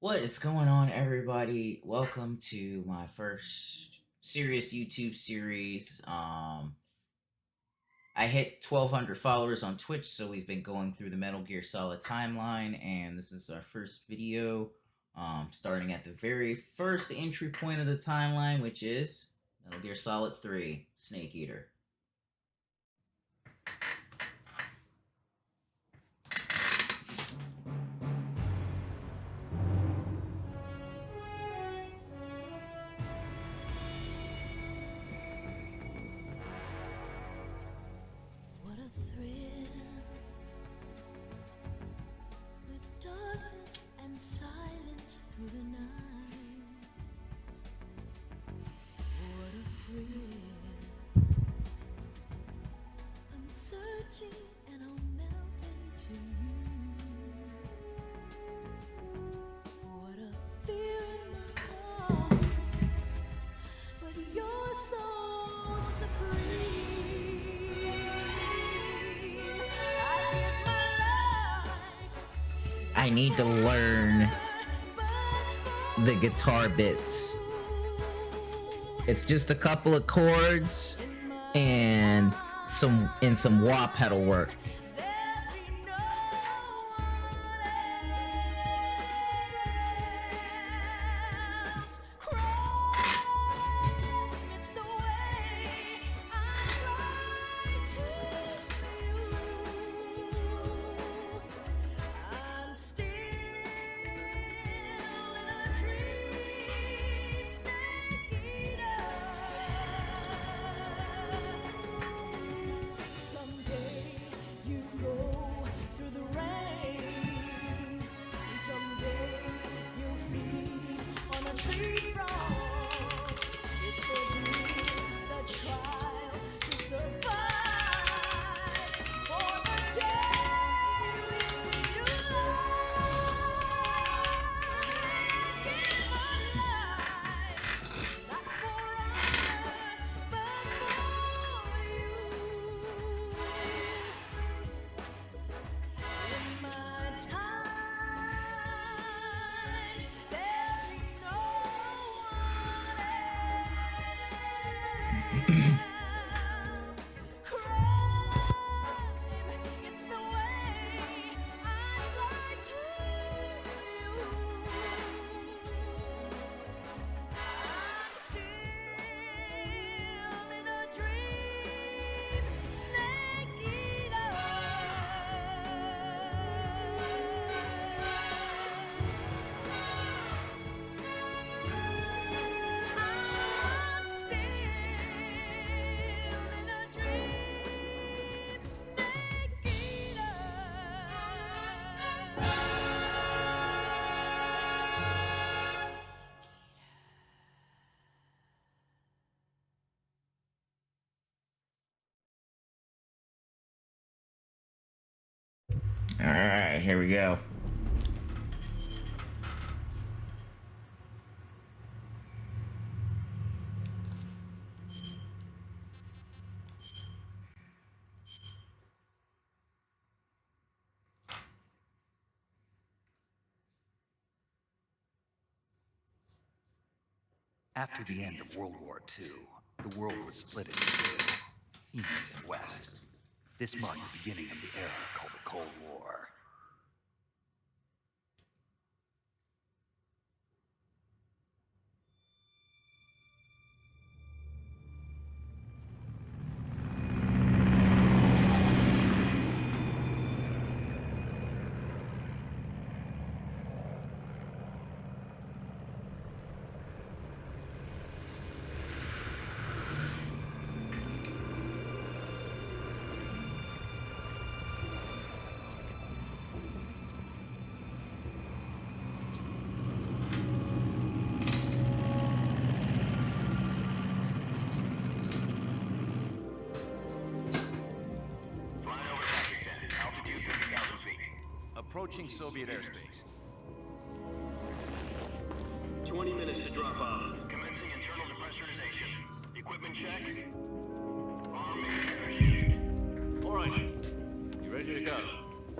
What is going on, everybody? Welcome to my first serious YouTube series. I hit 1,200 followers on Twitch, so we've been going through the Metal Gear Solid timeline, and this is our first video. Starting at the very first entry point of the timeline, which is Metal Gear Solid 3: Snake Eater. I need to learn the guitar bits. It's just a couple of chords and some wah pedal work. Alright, here we go. After the end of World War II, the world was split into two, East and West. This marked the beginning of the era called the Cold War. Approaching Soviet airspace. 20 minutes to drop off. Commencing internal depressurization. Equipment check. Arm parachute. All right. You ready to go?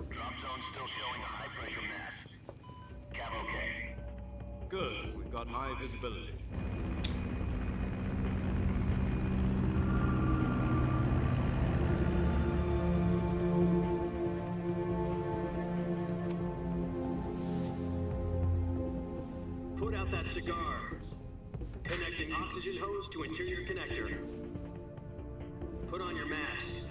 Drop zone still showing a high pressure mass. Camo K. Good. We've got high visibility. Put out that cigar. Connecting oxygen hose to interior connector. Put on your mask.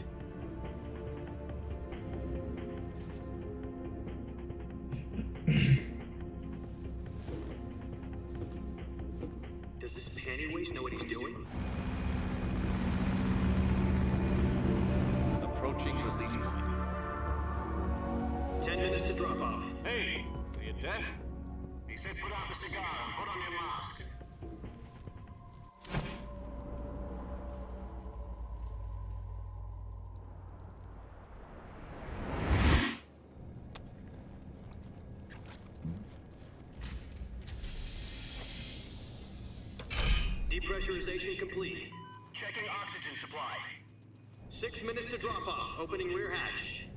Does this panty waste know what he's doing? Approaching release point. 10 minutes to drop off. Hey, are you deaf? He said put out the cigar and put on your mask. Depressurization complete. Checking oxygen supply. 6 minutes to drop off. Opening rear hatch.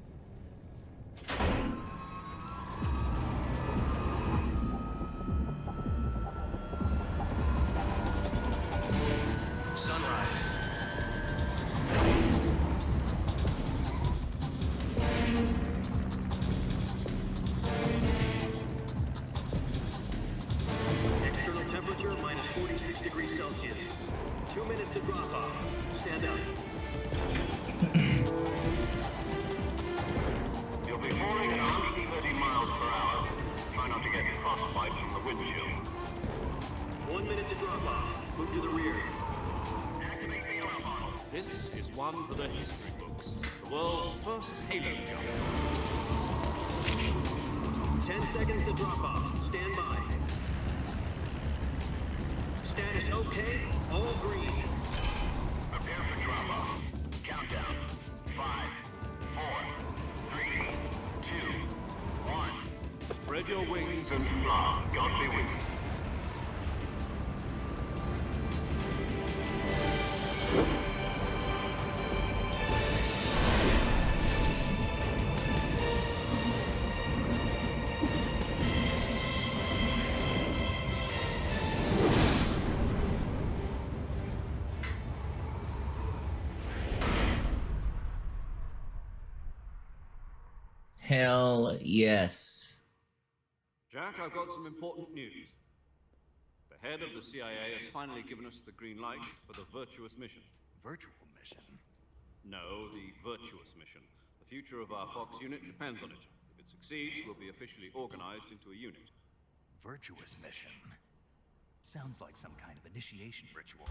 Sunrise. External temperature minus 46 degrees Celsius. 2 minutes to drop off. Stand up. You'll be falling at 130 miles per hour. Try not to get frostbite from the wind chill. 1 minute to drop off. Move to the rear. Activate the alarm model. This is one for the history books. The world's first halo jump. 10 seconds to drop off. Stand by. Status okay. All green. Prepare for drop-off. Countdown. 5, 4, 3, 2, 1. Spread your wings And fly. God be with you. Hell yes. Jack, I've got some important news. The head of the CIA has finally given us the green light for the virtuous mission. Virtual mission? No, the virtuous mission. The future of our Fox unit depends on it. If it succeeds, we'll be officially organized into a unit. Virtuous mission? Sounds like some kind of initiation ritual.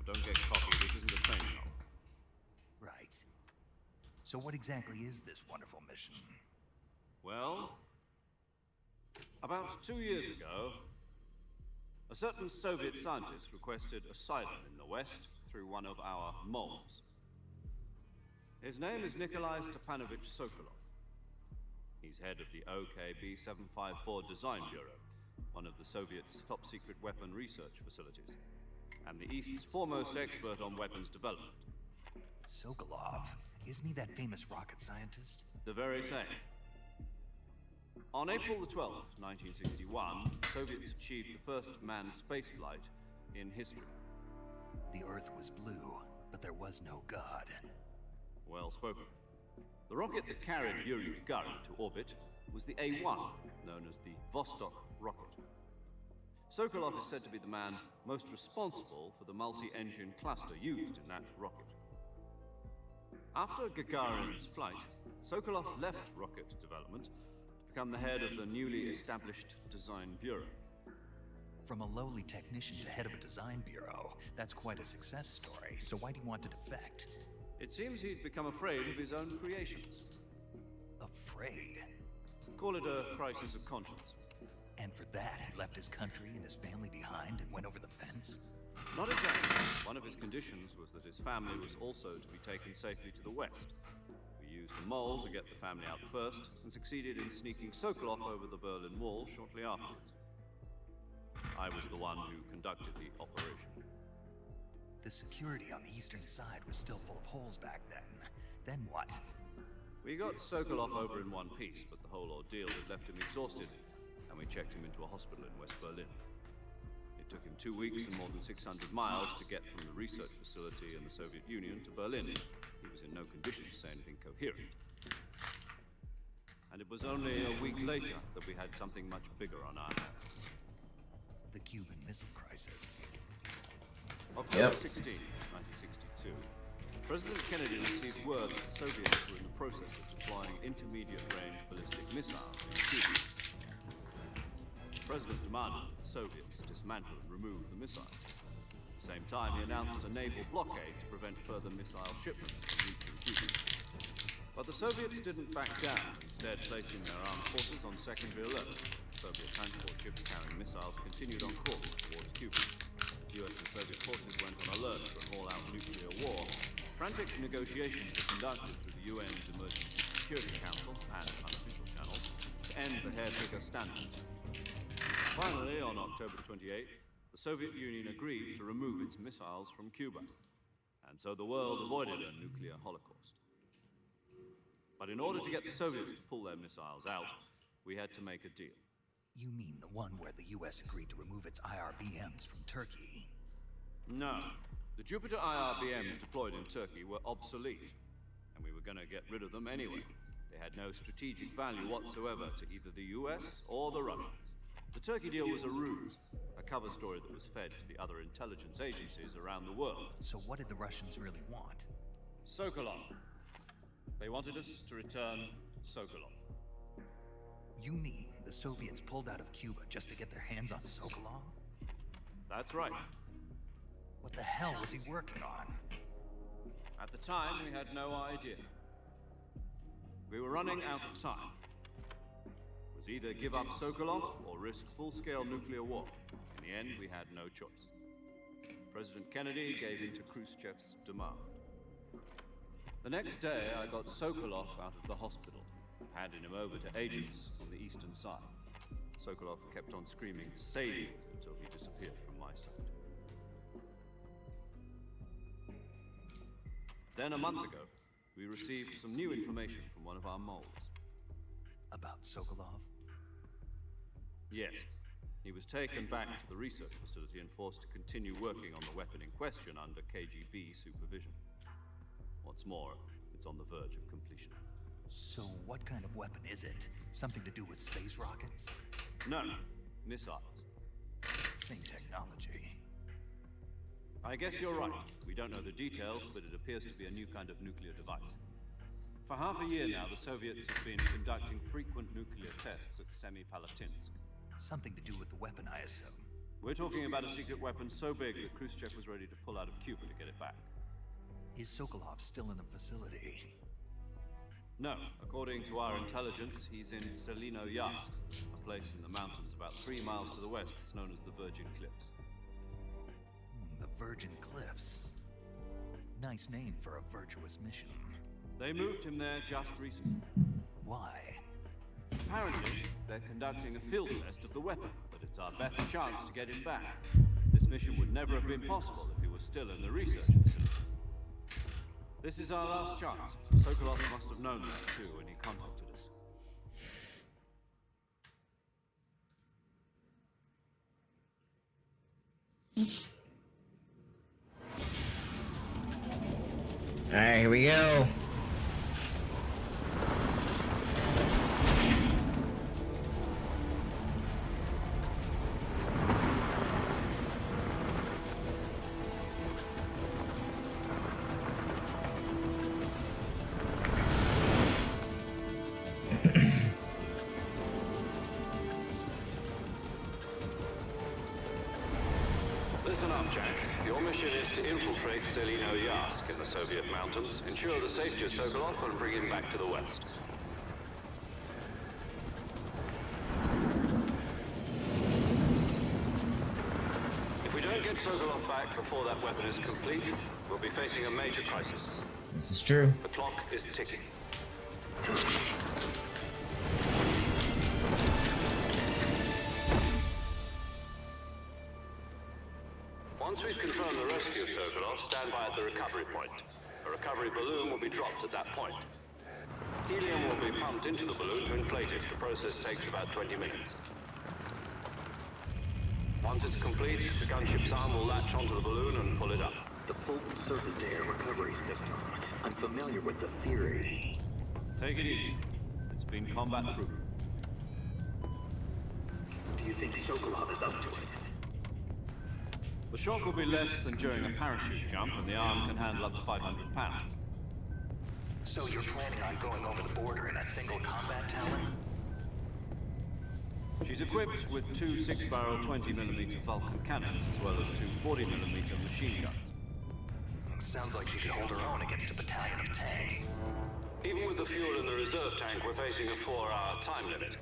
Don't get cocky, this isn't a training role. Right. So what exactly is this wonderful mission? Well, about 2 years ago, a certain Soviet scientist requested asylum in the West through one of our moles. His name is Nikolai Stepanovich Sokolov. He's head of the OKB-754 Design Bureau, one of the Soviets' top-secret weapon research facilities, and the East's foremost expert on weapons development. Sokolov? Isn't he that famous rocket scientist? The very same. On April the 12th, 1961, Soviets achieved the first manned spaceflight in history. The Earth was blue, but there was no God. Well spoken. The rocket that carried Yuri Gagarin to orbit was the A-1, known as the Vostok rocket. Sokolov is said to be the man most responsible for the multi-engine cluster used in that rocket. After Gagarin's flight, Sokolov left rocket development to become the head of the newly established Design Bureau. From a lowly technician to head of a design bureau, that's quite a success story, so why do you want to defect? It seems he'd become afraid of his own creations. Afraid? Call it a crisis of conscience. And for that, he left his country and his family behind and went over the fence? Not exactly. One of his conditions was that his family was also to be taken safely to the west. We used a mole to get the family out first, and succeeded in sneaking Sokolov over the Berlin Wall shortly afterwards. I was the one who conducted the operation. The security on the eastern side was still full of holes back then. Then what? We got Sokolov over in one piece, but the whole ordeal had left him exhausted. and we checked him into a hospital in West Berlin. It took him 2 weeks and more than 600 miles to get from the research facility in the Soviet Union to Berlin. He was in no condition to say anything coherent. And it was only a week later that we had something much bigger on our hands. The Cuban Missile Crisis. October 16, 1962, President Kennedy received word that the Soviets were in the process of deploying intermediate-range ballistic missiles in Cuba. The President demanded that the Soviets dismantle and remove the missiles. At the same time, he announced a naval blockade to prevent further missile shipments from reaching Cuba. But the Soviets didn't back down, instead placing their armed forces on secondary alert. Soviet transport ships carrying missiles continued on course towards Cuba. US and Soviet forces went on alert for an all-out nuclear war. Frantic negotiations were conducted through the UN's Emergency Security Council and unofficial channels to end the hair-trigger standard. Finally, on October 28th, the Soviet Union agreed to remove its missiles from Cuba. And so the world avoided a nuclear holocaust. But in order to get the Soviets to pull their missiles out, we had to make a deal. You mean the one where the US agreed to remove its IRBMs from Turkey? No. The Jupiter IRBMs deployed in Turkey were obsolete, and we were going to get rid of them anyway. They had no strategic value whatsoever to either the US or the Russians. The Turkey deal was a ruse, a cover story that was fed to the other intelligence agencies around the world. So what did the Russians really want? Sokolov. They wanted us to return Sokolov. You mean the Soviets pulled out of Cuba just to get their hands on Sokolov? That's right. What the hell was he working on? At the time, we had no idea. We were running out of time. It was either give up Sokolov or risk full-scale nuclear war. In the end, we had no choice. President Kennedy gave in to Khrushchev's demand. The next day, I got Sokolov out of the hospital, handing him over to agents on the eastern side. Sokolov kept on screaming, "Save me," until he disappeared from my sight. Then a month ago, we received some new information from one of our moles. About Sokolov? Yes. He was taken back to the research facility and forced to continue working on the weapon in question under KGB supervision. What's more, it's on the verge of completion. So what kind of weapon is it? Something to do with space rockets? No, missiles. Same technology. I guess you're right. We don't know the details, but it appears to be a new kind of nuclear device. For half a year now, the Soviets have been conducting frequent nuclear tests at Semipalatinsk. Something to do with the weapon, I assume. We're talking about a secret weapon so big that Khrushchev was ready to pull out of Cuba to get it back. Is Sokolov still in the facility? No. According to our intelligence, he's in Celino-Yarsk, a place in the mountains about 3 miles to the west that's known as the Virgin Eclipse. The Virgin Cliffs. Nice name for a virtuous mission. They moved him there just recently. Why? Apparently, they're conducting a field test of the weapon, but it's our best chance to get him back. This mission would never have been possible if he was still in the research facility. This is our last chance. Sokolov must have known that too when he contacted us. Alright, here we go. Listen up, Jack. Your mission is to infiltrate Celino-Yarsk in the Soviet mountains, ensure the safety of Sokolov, and bring him back to the west. If we don't get Sokolov back before that weapon is complete, we'll be facing a major crisis. This is true. The clock is ticking. Once we've confirmed the rescue of Sokolov, stand by at the recovery point. A recovery balloon will be dropped at that point. Helium will be pumped into the balloon to inflate it. The process takes about 20 minutes. Once it's complete, the gunship's arm will latch onto the balloon and pull it up. The full surface-to-air recovery system. I'm familiar with the theory. Take it easy. It's been combat-proof. Do you think Sokolov is up to it? The shock will be less than during a parachute jump, and the arm can handle up to 500 pounds. So you're planning on going over the border in a single combat Talon? She's equipped with two 6-barrel 20mm Vulcan cannons, as well as two 40mm machine guns. Sounds like she could hold her own against a battalion of tanks. Even with the fuel in the reserve tank, we're facing a 4-hour time limit.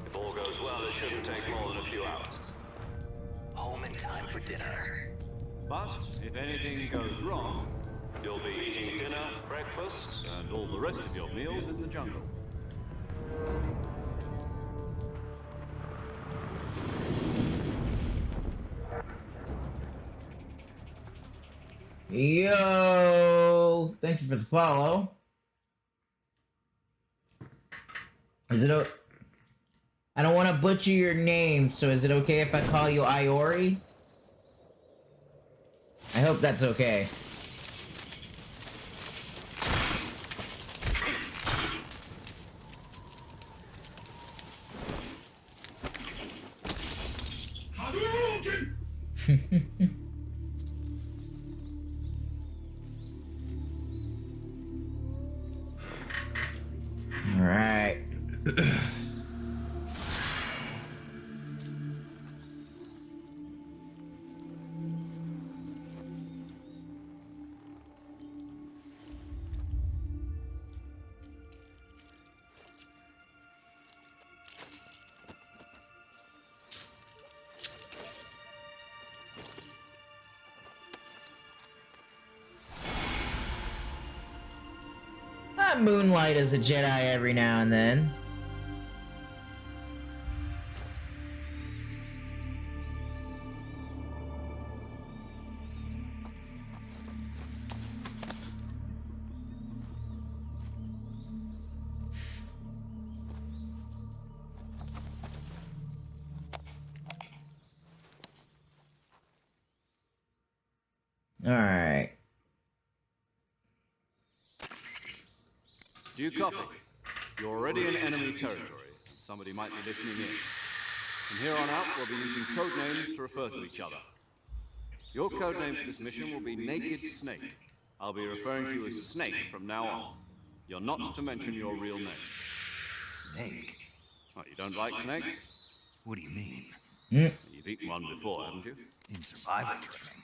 If all goes well, it shouldn't take more than a few hours. Home in time for dinner. But if anything goes wrong, You'll be eating dinner, breakfast. and all the rest of your meals in the jungle. Yo, thank you for the follow. Is it I don't want to butcher your name, so is it okay if I call you Iori? I hope that's okay. All right. I moonlight as a Jedi every now and then. All right. Do you copy? You're already in enemy territory. Somebody might be listening in. From here on out, we'll be using code names to refer to each other. Your code name for this mission will be Naked Snake. I'll be referring to you as Snake from now on. You're not to mention your real name. Snake? Oh, you don't like snakes? What do you mean? You've eaten one before, haven't you? In survival training?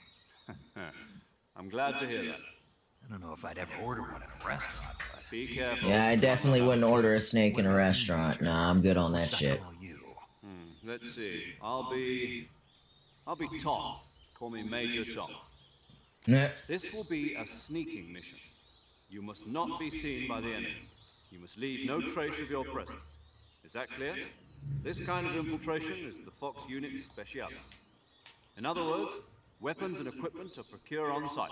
I'm glad to hear that. I don't know if I'd ever order one in a restaurant, but... Be careful. Yeah, I definitely wouldn't order a snake in a restaurant. Nah, I'm good on that shit. Call you? Let's see. I'll be Tom. Call me Major Tom. Nah. This will be a sneaking mission. You must not be seen by the enemy. You must leave no trace of your presence. Is that clear? This kind of infiltration is the Fox unit's specialty. In other words, weapons and equipment are procured on site.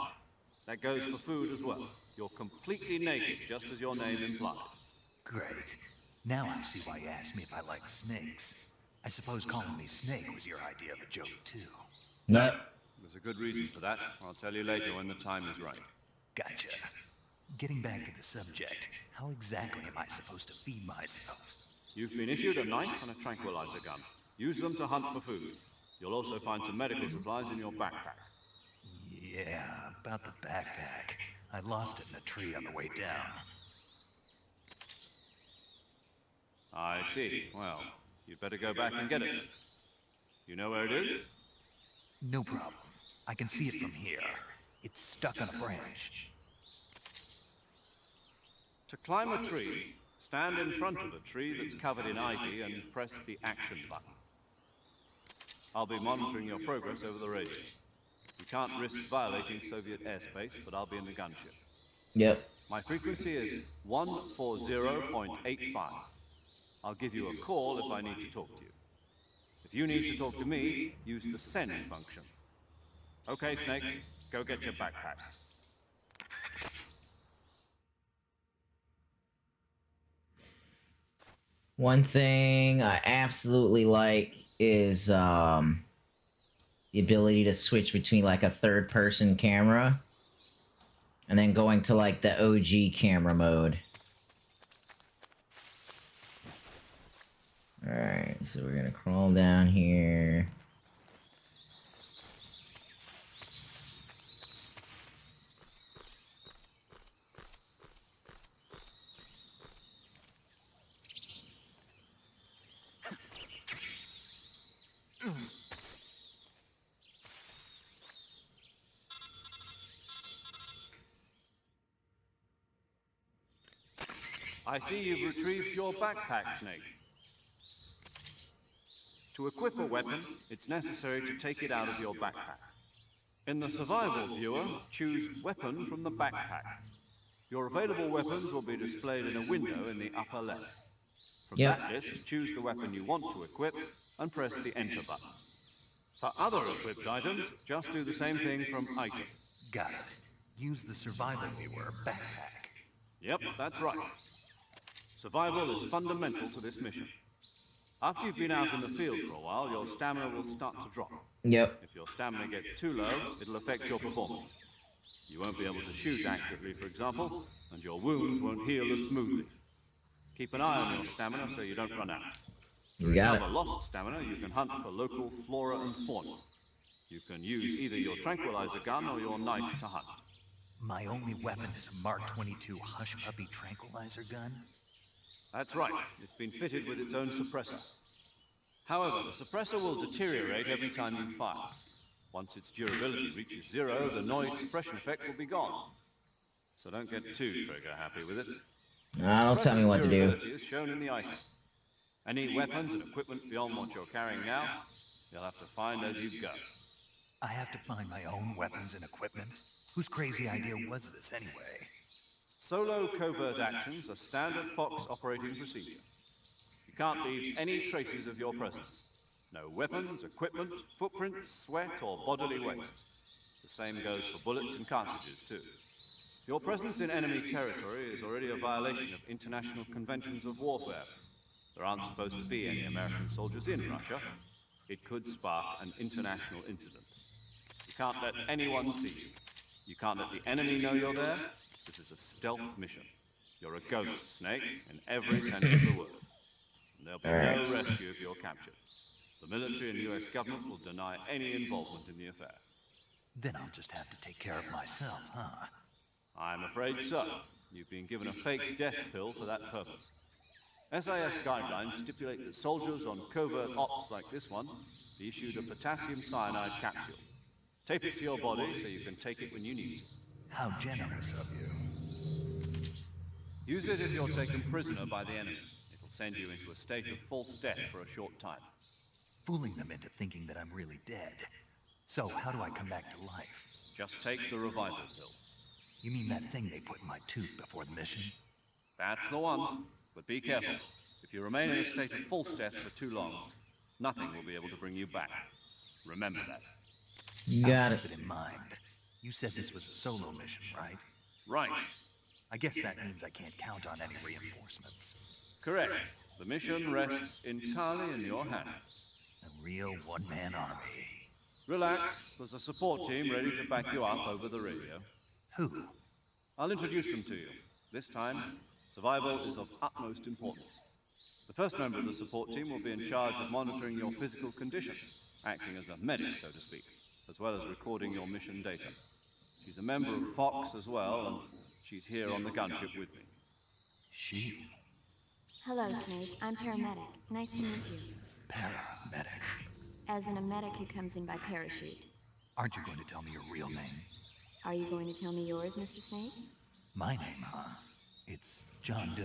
That goes for food as well. You're completely naked, just as your name implies. Great. Now I see why you asked me if I like snakes. I suppose calling me Snake was your idea of a joke, too. Nah. There's a good reason for that. I'll tell you later when the time is right. Gotcha. Getting back to the subject, how exactly am I supposed to feed myself? You've been issued a knife and a tranquilizer gun. Use them to hunt for food. You'll also find some medical supplies in your backpack. Yeah, about the backpack. I lost it in a tree on the way down. I see. Well, you'd better go back and get it. You know where it is? No problem. I can see it from here. It's stuck on a branch. To climb a tree, stand in front of a tree that's covered in ivy and press the action button. I'll be monitoring your progress over the radio. You can't risk violating Soviet airspace, but I'll be in the gunship. Yep. My frequency is 140.85. I'll give you a call if I need to talk to you. If you need to talk to me, use the send function. Okay, Snake, go get your backpack. One thing I absolutely like is the ability to switch between like a third-person camera and then going to like the OG camera mode. Alright, so we're gonna crawl down here. I see you've retrieved your backpack, Snake. To equip a weapon, it's necessary to take it out of your backpack. In the survival viewer, choose Weapon from the backpack. Your available weapons will be displayed in a window in the upper left. From that list, choose the weapon you want to equip and press the Enter button. For other equipped items, just do the same thing from Item. Got it. Use the survival viewer backpack. Yep, that's right. Survival is fundamental to this mission. After you've been out in the field for a while, your stamina will start to drop. Yep. If your stamina gets too low, it'll affect your performance. You won't be able to shoot accurately, for example, and your wounds won't heal as smoothly. Keep an eye on your stamina so you don't run out. To recover lost stamina, you can hunt for local flora and fauna. You can use either your tranquilizer gun or your knife to hunt. My only weapon is a Mark 22 Hush Puppy tranquilizer gun? That's right. It's been fitted with its own suppressor. However, the suppressor will deteriorate every time you fire. Once its durability reaches 0, the noise suppression effect will be gone. So don't get too trigger happy with it. Don't tell me what to do. Durability is shown in the item. Any weapons and equipment beyond what you're carrying now, you'll have to find as you go. I have to find my own weapons and equipment? Whose crazy idea was this anyway? Solo covert actions are standard Fox operating procedure. You can't leave any traces of your presence. No weapons, equipment, footprints, sweat, or bodily waste. The same goes for bullets and cartridges, too. Your presence in enemy territory is already a violation of international conventions of warfare. There aren't supposed to be any American soldiers in Russia. It could spark an international incident. You can't let anyone see you. You can't let the enemy know you're there. This is a stealth mission. You're a ghost, Snake, in every sense of the word. And there'll be no rescue if you're captured. The military and US government will deny any involvement in the affair. Then I'll just have to take care of myself, huh? I'm afraid so. You've been given a fake death pill for that purpose. SAS guidelines stipulate that soldiers on covert ops like this one be issued a potassium cyanide capsule. Tape it to your body so you can take it when you need to. How generous of you. Use it if you're taken prisoner by the enemy. It'll send you into a state of false death for a short time. Fooling them into thinking that I'm really dead. So, how do I come back to life? Just take the revival pill. You mean that thing they put in my tooth before the mission? That's the one. But be careful. If you remain in a state of false death for too long, nothing will be able to bring you back. Remember that. You got I'll it. keep it in mind. You said this was a solo mission, right? Right. I guess that means I can't count on any reinforcements. Correct. The mission rests entirely in your hands. A real one-man army. Relax. There's a support team ready to back you up over the radio. Who? I'll introduce them to you. This time, survival is of utmost importance. The first member of the support team will be in charge of monitoring your physical condition, acting as a medic, so to speak, as well as recording your mission data. She's a member of Fox as well, and she's here on the gunship with me. She? Hello, Snake. I'm paramedic. Nice to meet you. Paramedic. As in a medic who comes in by parachute. Aren't you going to tell me your real name? Are you going to tell me yours, Mr. Snake? My name, huh? It's John Doe.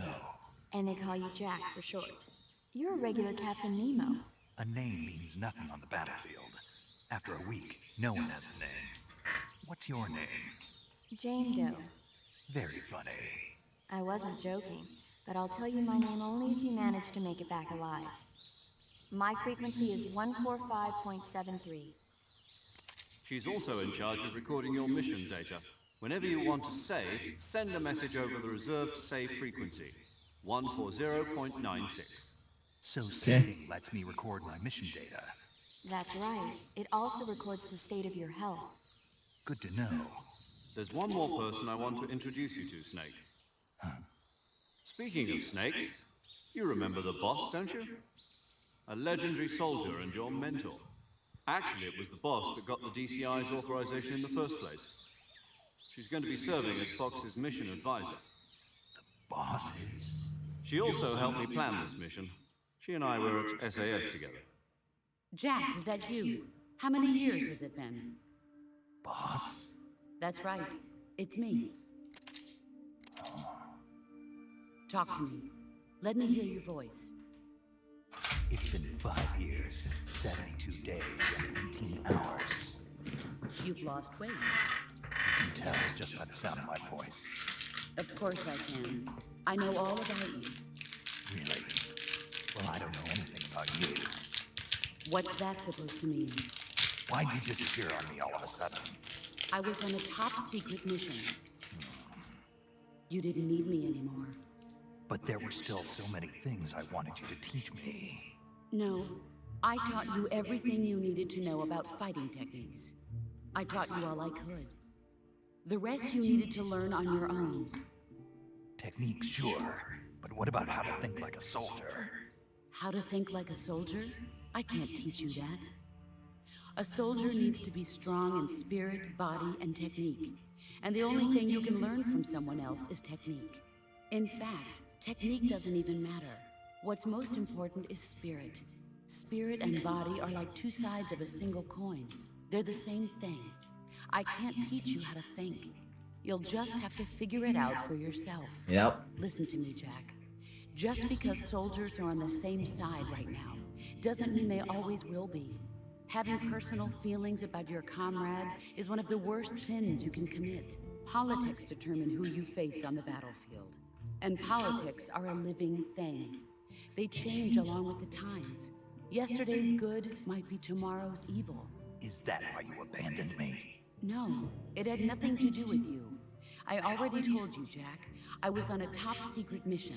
And they call you Jack for short. You're a regular Captain Nemo. A name means nothing on the battlefield. After a week, no one has a name. What's your name? Jane Doe. Very funny. I wasn't joking, but I'll tell you my name only if you manage to make it back alive. My frequency is 145.73. She's also in charge of recording your mission data. Whenever you want to save, send a message over the reserved save frequency, 140.96. So saving lets me record my mission data. That's right. It also records the state of your health. Good to know. There's one more person I want to introduce you to, Snake. Speaking of snakes, you remember the boss, don't you? A legendary soldier and your mentor. Actually, it was the boss that got the DCI's authorization in the first place. She's going to be serving as Fox's mission advisor. Bosses. She also helped me plan this mission. She and I were at SAS together. Jack, is that you? How many years has it been? Boss? That's right. It's me. Talk to me. Let me hear your voice. It's been 5 years, 72 days, and 18 hours. You've lost weight. You can tell just by the sound of my voice. Of course I can. I know all about you. Really? Well, I don't know anything about you. What's that supposed to mean? Why'd you disappear on me all of a sudden? I was on a top-secret mission. You didn't need me anymore. But there were still so many things I wanted you to teach me. No, I taught you everything you needed to know about fighting techniques. I taught you all I could. The rest you needed to learn on your own. Techniques, sure. But what about how to think like a soldier? How to think like a soldier? I can't teach you that. A soldier needs to be strong in spirit, body, and technique. And the only thing you can learn from someone else is technique. In fact, technique doesn't even matter. What's most important is spirit. Spirit and body are like two sides of a single coin. They're the same thing. I can't teach you how to think. You'll just have to figure it out for yourself. Yep. Listen to me, Jack. Just because soldiers are on the same side right now doesn't mean they always will be. Having personal feelings about your comrades is one of the worst sins you can commit. Politics determine who you face on the battlefield. And politics are a living thing. They change along with the times. Yesterday's good might be tomorrow's evil. Is that why you abandoned me? No, it had nothing to do with you. I already told you, Jack. I was on a top-secret mission.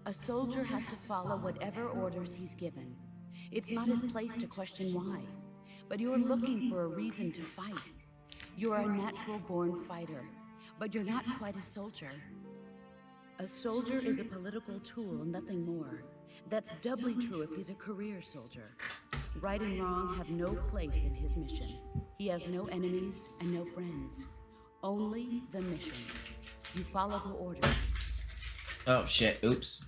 A soldier has to follow whatever orders he's given. It's not his place to question why. But you're looking for a reason to fight. You're a natural-born fighter, but you're not quite a soldier. A soldier is a political tool, nothing more. That's doubly true if he's a career soldier. Right and wrong have no place in his mission. He has no enemies and no friends. Only the mission. You follow the order. Oh shit, oops.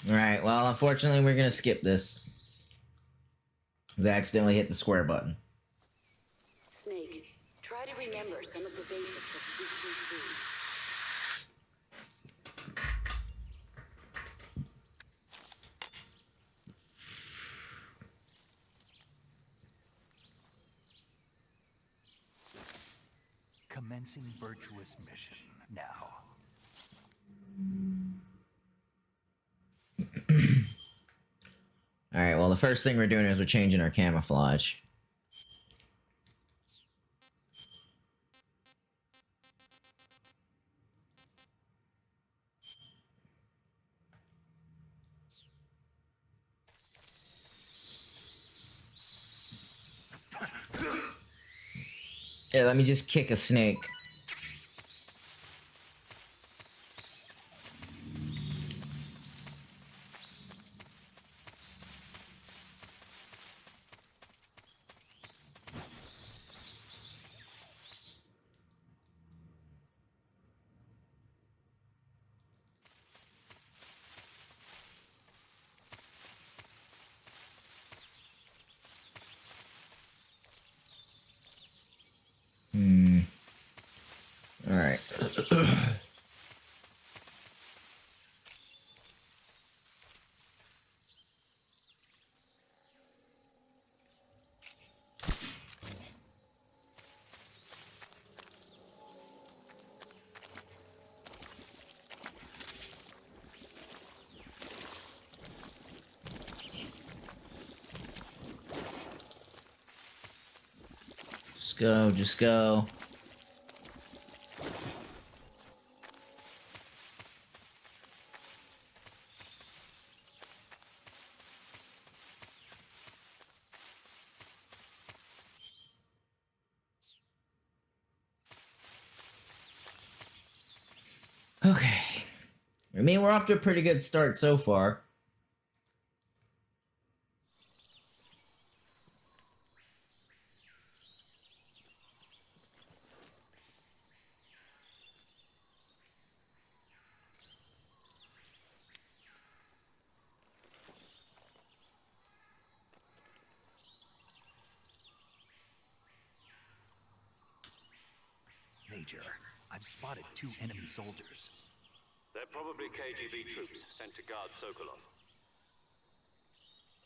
Alright, well, unfortunately we're gonna skip this. I accidentally hit the square button. Snake, try to remember some of the basics of CQC. Commencing virtuous mission now. Alright, well, the first thing we're doing is we're changing our camouflage. Yeah, let me just kick a snake. Alright. Just go. Okay. I mean, we're off to a pretty good start so far. Major, I've spotted 2 enemy soldiers. They're probably KGB troops sent to guard Sokolov.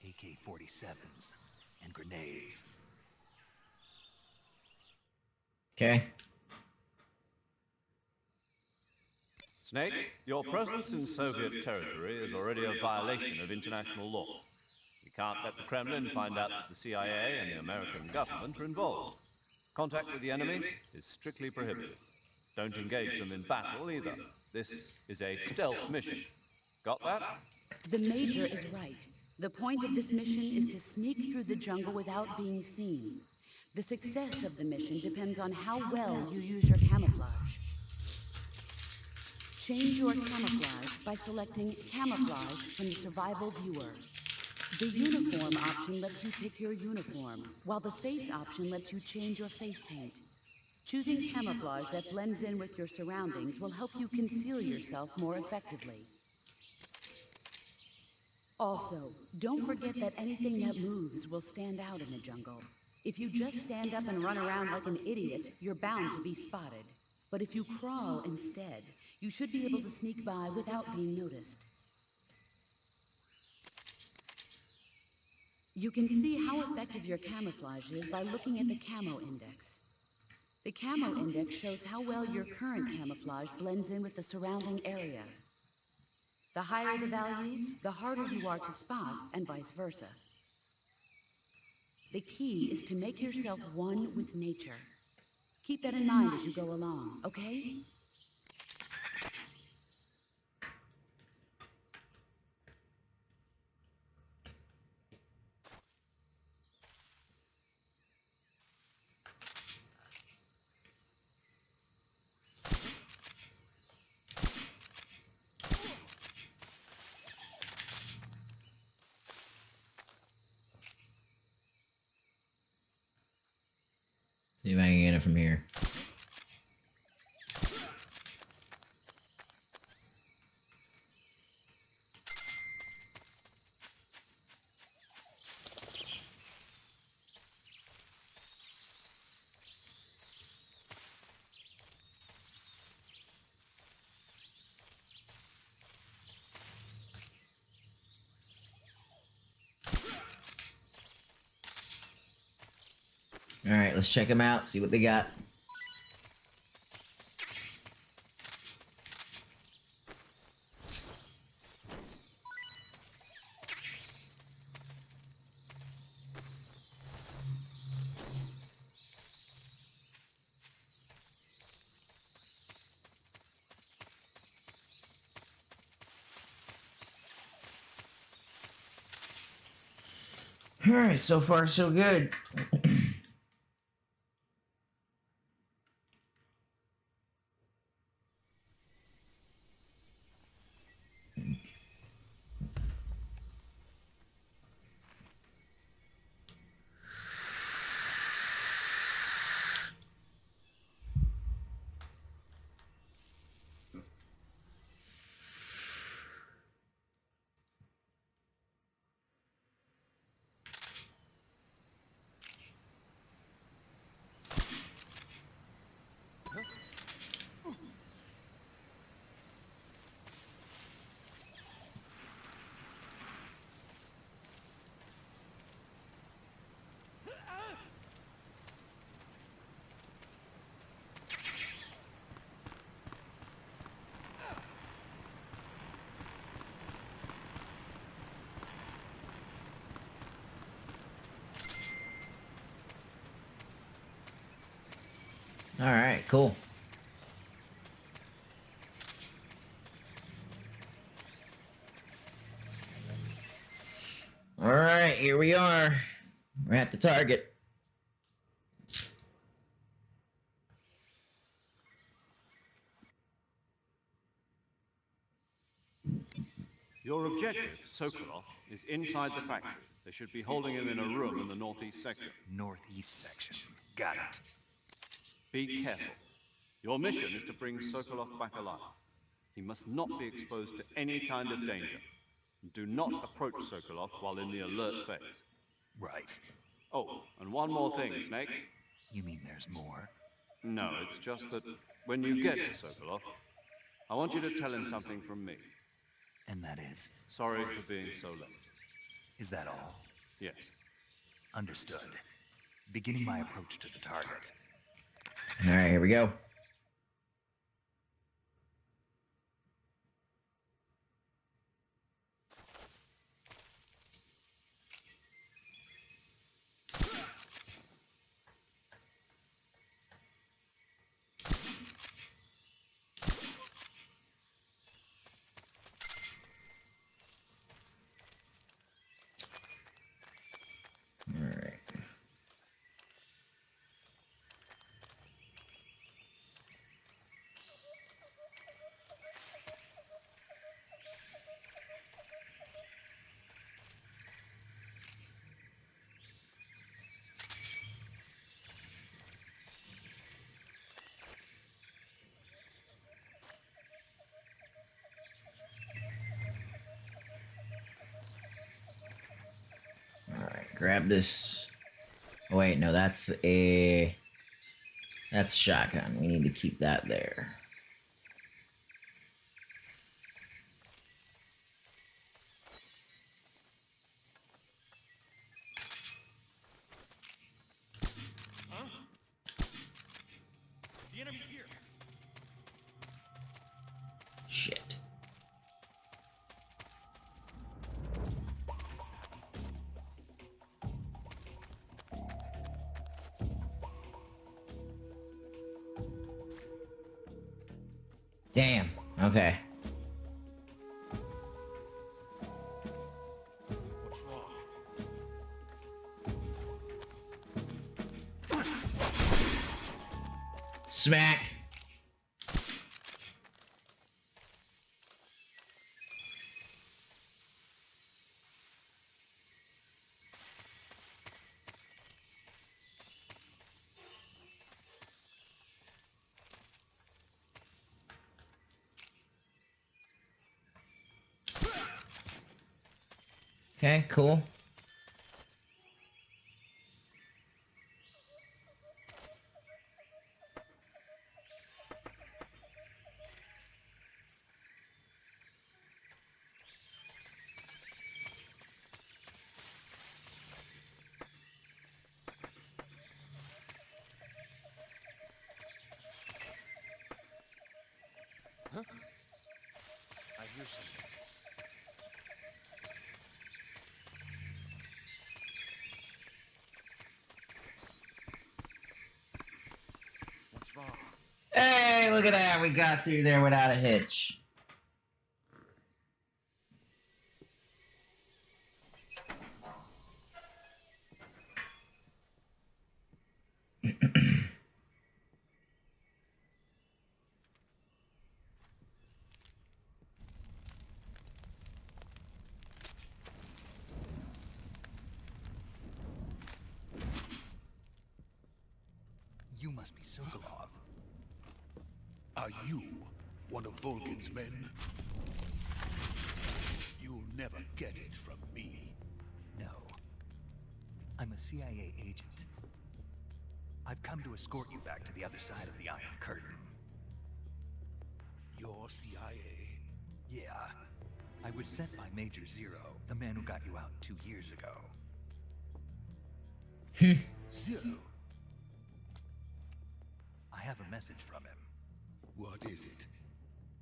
AK-47s and grenades. Okay. Snake, your presence in Soviet territory is already a violation of international law. We can't let the Kremlin find out that the CIA and the American government are involved. Contact with the enemy is strictly prohibited. Don't engage them in battle either. This is a stealth mission. Got that? The Major is right. The point of this mission is to sneak through the jungle without being seen. The success of the mission depends on how well you use your camouflage. Change your camouflage by selecting Camouflage from the Survival Viewer. The Uniform option lets you pick your uniform, while the Face option lets you change your face paint. Choosing camouflage that blends in with your surroundings will help you conceal yourself more effectively. Also, don't forget that anything that moves will stand out in the jungle. If you just stand up and run around like an idiot, you're bound to be spotted. But if you crawl instead, you should be able to sneak by without being noticed. You can see how effective your camouflage is by looking at the Camo Index. The Camo Index shows how well your current camouflage blends in with the surrounding area. The higher the value, the harder you are to spot, and vice versa. The key is to make yourself one with nature. Keep that in mind as you go along, okay? See if I can get it from here. Alright, let's check them out, see what they got. Alright, so far so good. Alright, cool. Alright, here we are. We're at the target. Your objective, Sokolov, is inside the factory. They should be holding him in a room in the northeast section. Northeast section. Got it. Be careful. Your mission is to bring Sokolov back alive. He must not be exposed to any kind of danger. Do not approach Sokolov while in the alert phase. Right. Oh, and one more thing, Snake. You mean there's more? No, it's just that when you get to Sokolov, I want you to tell him something from me. And that is? Sorry for being so late. Is that all? Yes. Understood. Beginning my approach to the target. Alright, here we go. Alright. Grab this. Oh, wait, no, that's a shotgun. We need to keep that there. Huh? The enemy's here. Shit. Damn. Okay. What's wrong? Smack. Okay, cool. Huh? I hear something. What's wrong? Hey, look at that. We got through there without a hitch. You must be Sokolov. Are you one of Volgin's men? You'll never get it from me. No. I'm a CIA agent. I've come to escort you back to the other side of the Iron Curtain. You're CIA? Yeah. I was sent by Major Zero, the man who got you out 2 years ago. Zero? I have a message from him. What is it?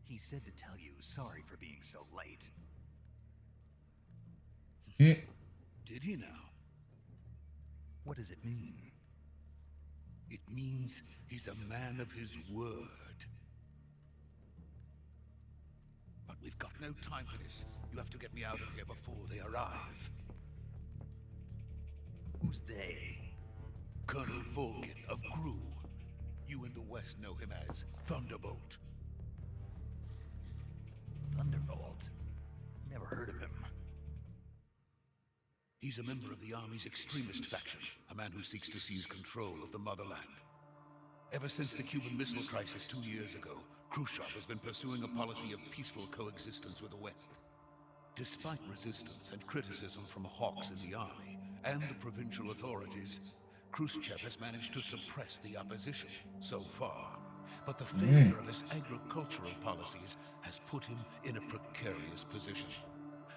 He said to tell you sorry for being so late. Did he now? What does it mean? It means he's a man of his word. But we've got no time for this. You have to get me out of here before they arrive. Who's they? Colonel Volgin of Gru. You in the West know him as Thunderbolt. Thunderbolt? Never heard of him. He's a member of the Army's extremist faction, a man who seeks to seize control of the motherland. Ever since the Cuban Missile Crisis 2 years ago, Khrushchev has been pursuing a policy of peaceful coexistence with the West. Despite resistance and criticism from hawks in the army and the provincial authorities, Khrushchev has managed to suppress the opposition so far. But the failure of his agricultural policies has put him in a precarious position.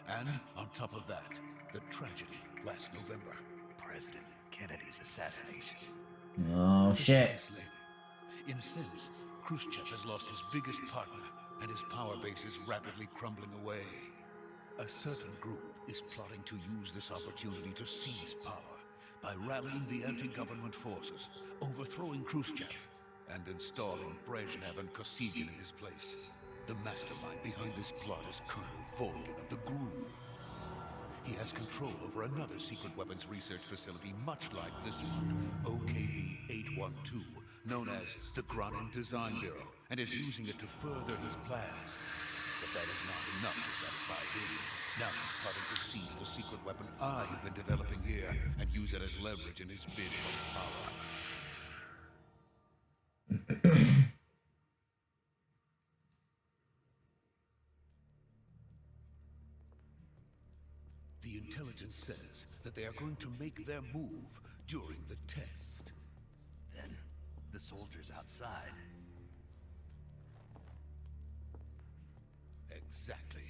And on top of that, the tragedy last November. President Kennedy's assassination. Oh, shit. Precisely. In a sense, Khrushchev has lost his biggest partner, and his power base is rapidly crumbling away. A certain group is plotting to use this opportunity to seize power by rallying the anti-government forces, overthrowing Khrushchev, and installing Brezhnev and Kosygin in his place. The mastermind behind this plot is Colonel Volgin of the GRU. He has control over another secret weapons research facility much like this one, OKB-812, known as the Granin Design Bureau, and is using it to further his plans. But that is not enough to satisfy him. Now he's plotting to seize the secret weapon I've been developing here and use it as leverage in his bid for power. The intelligence says that they are going to make their move during the test. Then, the soldiers outside. Exactly.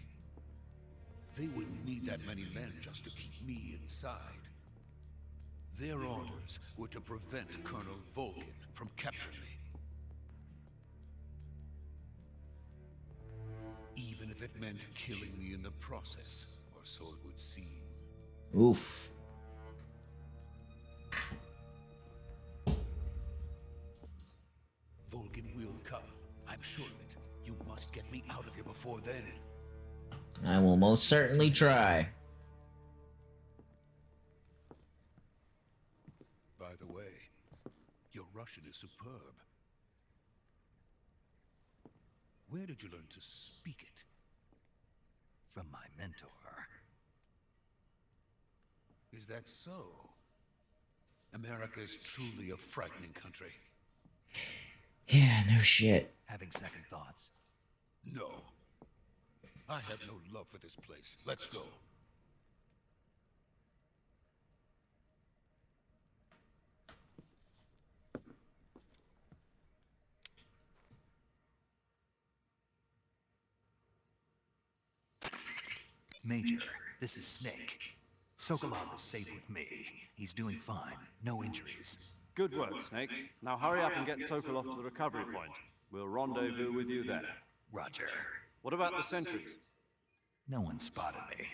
They wouldn't need that many men just to keep me inside. Their orders were to prevent Colonel Volgin from capturing me. Even if it meant killing me in the process, or so it would seem. Oof. Volgin will come. I'm sure of it. You must get me out of here before then. I will most certainly try. By the way, your Russian is superb. Where did you learn to speak it? From my mentor. Is that so? America is truly a frightening country. Yeah, no shit. Having second thoughts. No. I have no love for this place. Let's go. Major, this is Snake. Sokolov is safe with me. He's doing fine. No injuries. Good work, Snake. Now hurry up and get Sokolov to the recovery point. We'll rendezvous with you there. Roger. What about the sentries? No one spotted me.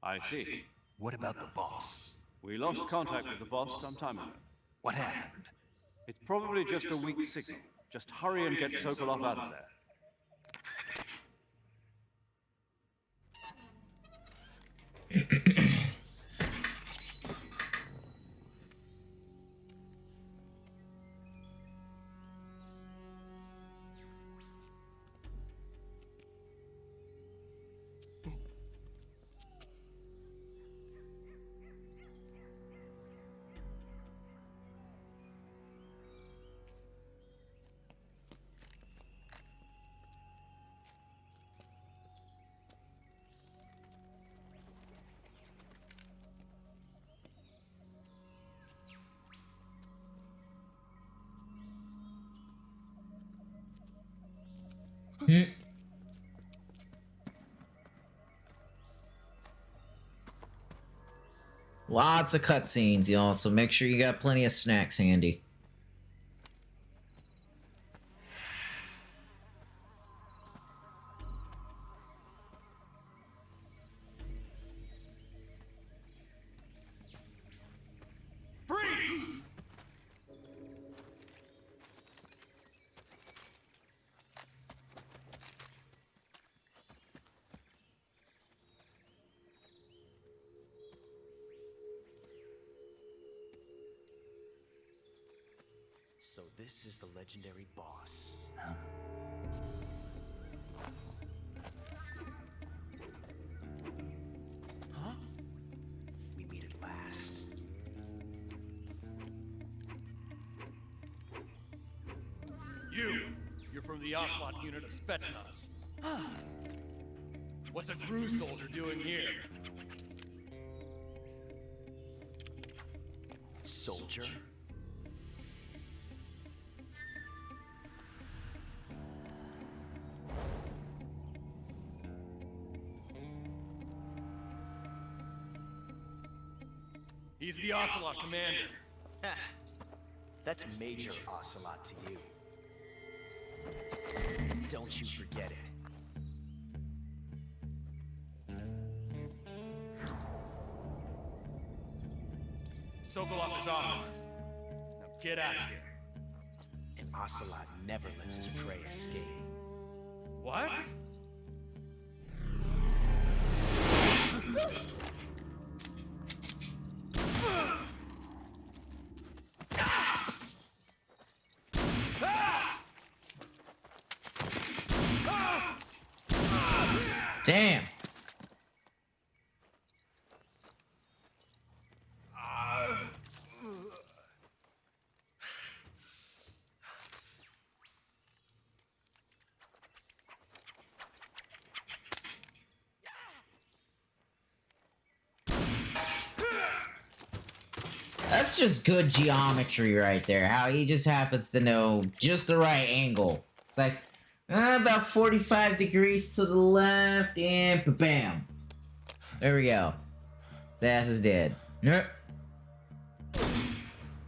I see. What about the boss? We lost contact with the boss some time ago. What happened? It's probably just a weak signal. Just hurry and get Sokolov out of there. Lots of cutscenes, y'all, so make sure you got plenty of snacks handy. Freeze! So this is the legendary boss. You're from the Ocelot unit of Spetsnaz. What's a crew soldier doing here? Soldier? He's the Ocelot commander. That's Major Ocelot to you. Don't you forget it. Sokolov is office. Now get out of here. And Ocelot never lets his prey escape. What? Damn. That's just good geometry right there. How he just happens to know just the right angle. It's like, about 45 degrees to the left, and bam. There we go. The ass is dead. Nope.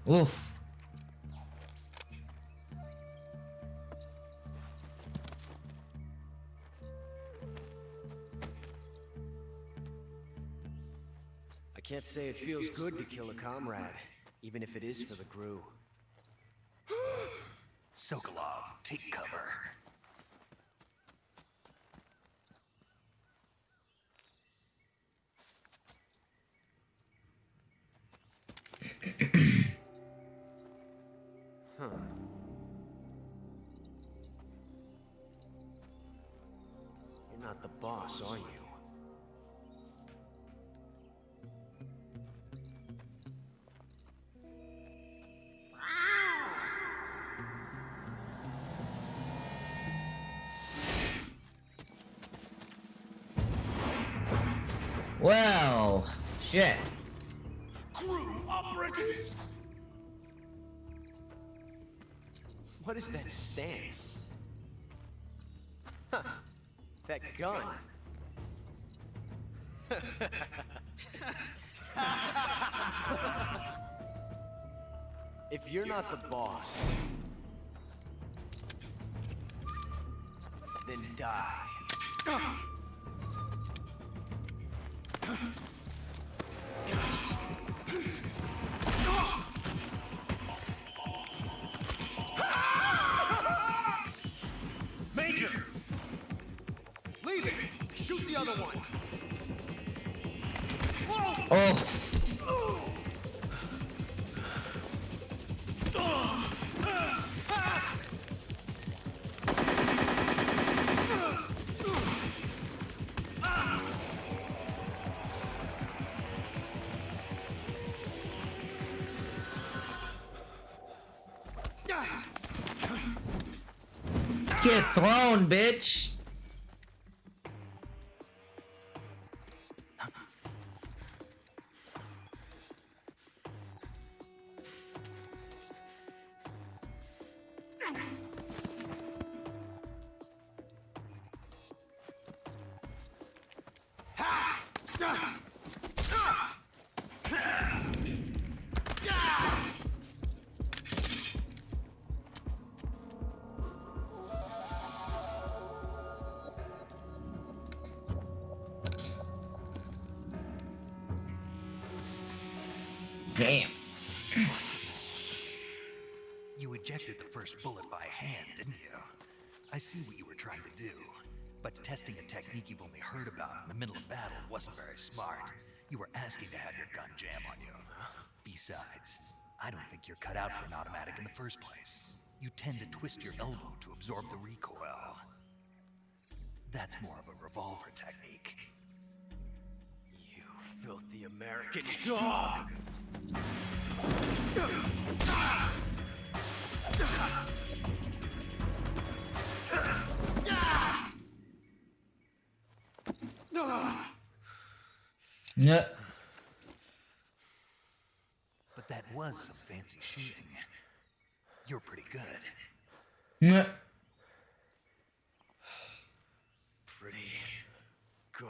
Oof. I can't say it feels good to kill a comrade, even if it is for the crew. Sokolov, take cover. Huh. You're not the boss, are you? Well, shit. Crew operatives! What is that stance? Huh. That gun. If you're not the boss, then die. Major! Leave it! Shoot the other one! Oh. Get thrown, bitch. Damn. You ejected the first bullet by hand, didn't you? I see what you were trying to do. But testing a technique you've only heard about in the middle of battle wasn't very smart. You were asking to have your gun jam on you. Besides, I don't think you're cut out for an automatic in the first place. You tend to twist your elbow to absorb the recoil. That's more of a revolver technique. You filthy American dog! Yeah. But that was some fancy shooting. You're pretty good. Yeah. Pretty good.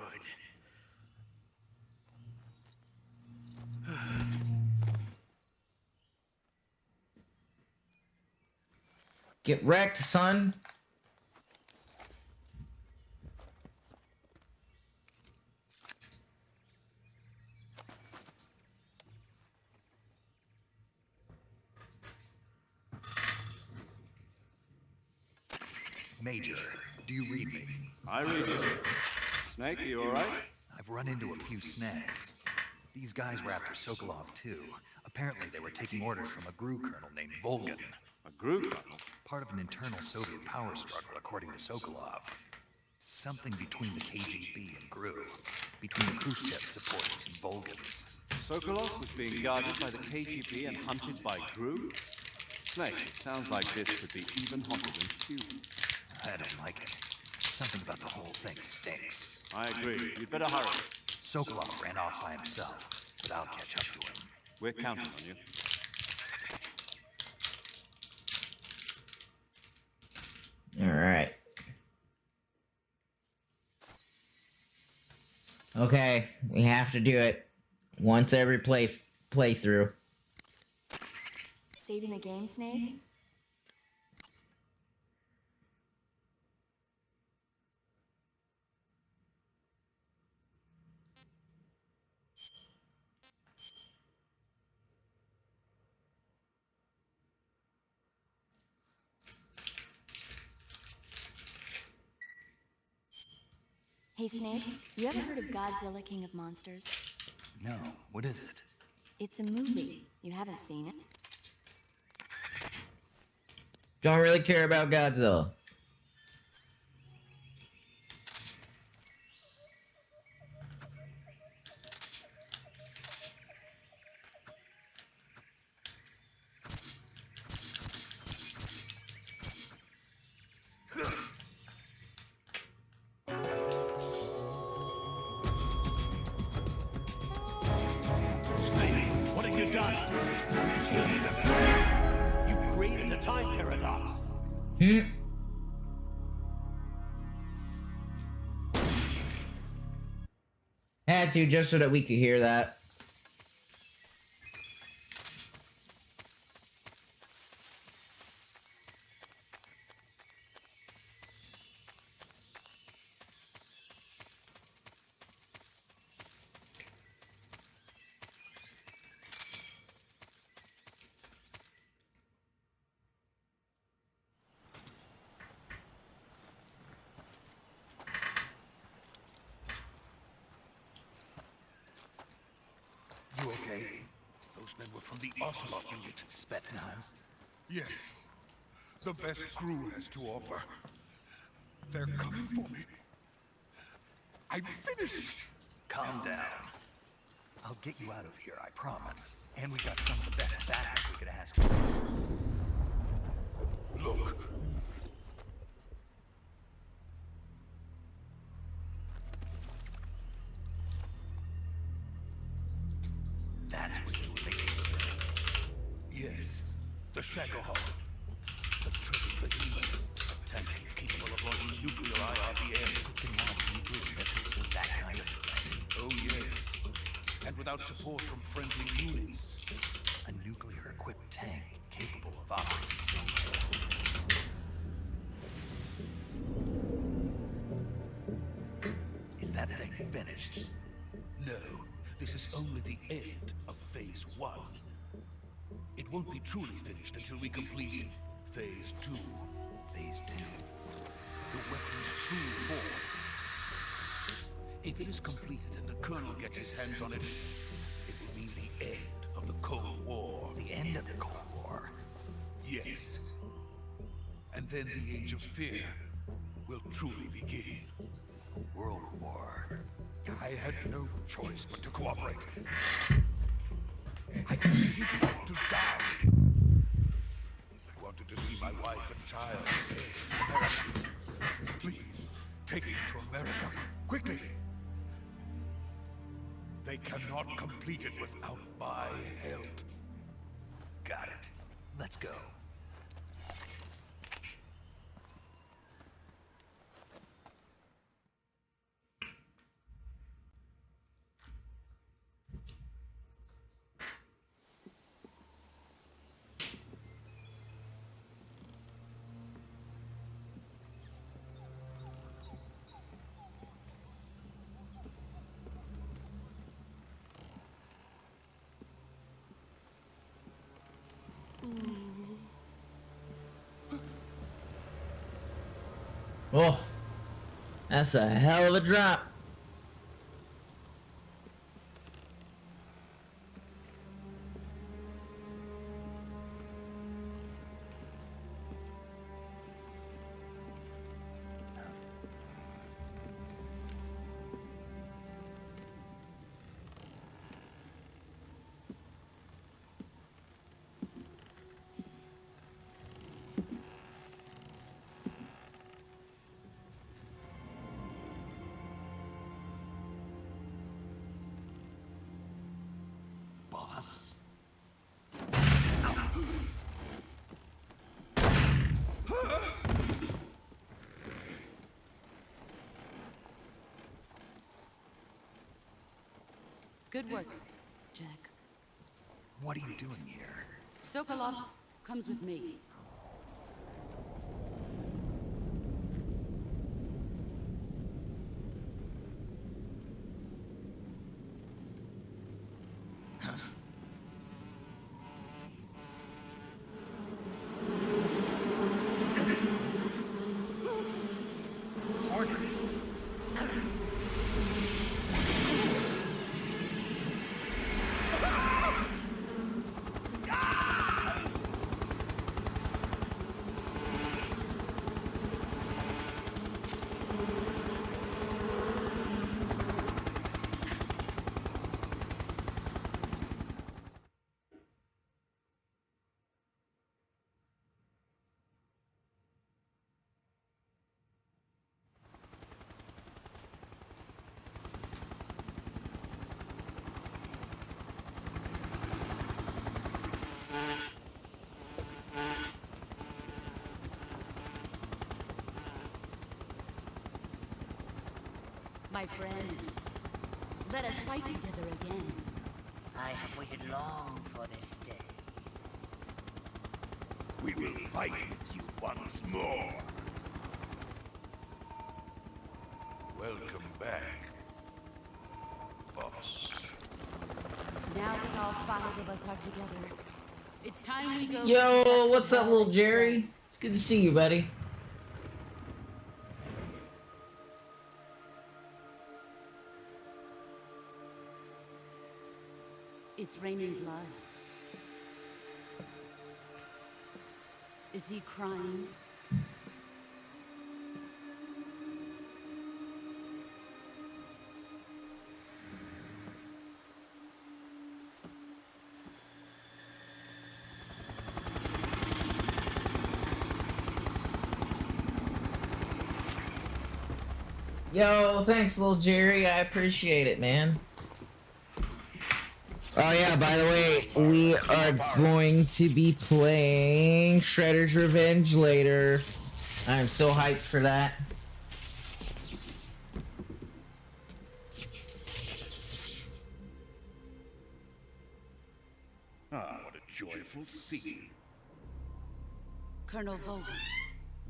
Get wrecked, son. Major, do you read me? I read you. Snake, you alright? I've run into a few snags. These guys were after Sokolov too. Apparently they were taking orders from a GRU colonel named Volgan. A GRU colonel? Part of an internal Soviet power struggle, according to Sokolov. Something between the KGB and GRU. Between Khrushchev supporters and Volgans. Sokolov was being guarded by the KGB and hunted by GRU? Snake, it sounds like this could be even hotter than Cuban. I don't like it. Something about the whole thing stinks. I agree. You'd better hurry. Sokolov ran off by himself, but I'll catch up to him. We're counting on you. Alright. Okay, we have to do it. Once every playthrough. Saving the game, Snake? Hey, Snake, you ever heard of Godzilla, King of Monsters? No, what is it? It's a movie. You haven't seen it? Don't really care about Godzilla. What have you done? You changed the future. You created a time paradox. Had to, just so that we could hear that. You okay? Those men were from the Ocelot unit. Spetsnaz? Yes. The best crew has to offer. They're coming for me. I'm finished. Calm down. I'll get you out of here, I promise. And we got some of the best backup we could ask for. Look. That's what you were thinking. Yes. The Shagohog. The triple behemoth. A tank capable of launching nuclear IRBM. Can launch nuclear missiles with that kind of terrain. Oh, yes. And without support from friendly units. A nuclear-equipped tank capable of operating steam. Is that thing finished? No. This is only the end of Phase 1. It won't be truly finished until we complete Phase 2. Phase 2. The weapon's true form. If it is completed and the Colonel gets his hands on it, it will mean the end of the Cold War. The end of the Cold War? Yes. And then the Age of Fear will truly begin. A world war. I had no choice but to cooperate. I didn't want to die. I wanted to see my wife and child in America. Please, take me to America, quickly. They cannot complete it without my help. Got it. Let's go. Oh, that's a hell of a drop. Boss? Good work, Jack. What are you doing here? Sokolov comes with me. My friends, let us fight together again. I have waited long for this day. We will fight with you once more. Welcome back, boss. Now that all 5 of us are together, it's time we go. Yo, what's up, little Jerry? It's good to see you, buddy. It's raining blood. Is he crying? Yo, thanks, little Jerry. I appreciate it, man. Oh yeah, by the way, we are going to be playing Shredder's Revenge later. I'm so hyped for that. Ah, what a joyful scene. Colonel Vogel.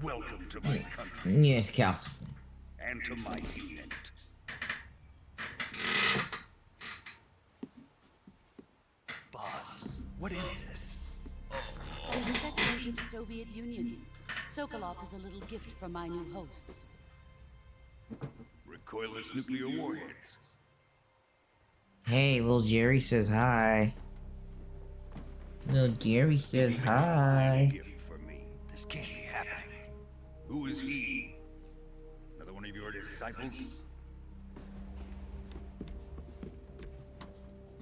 Welcome to my country. Yes, Kels. And to my unit. Boss, what is this? A defection to the Soviet Union. Sokolov is a little gift from my new hosts. Recoilless nuclear warheads. Hey, little Jerry says hi. Little Jerry says hi. Gift for me. This can't be happening. Who is he? Another one of your disciples?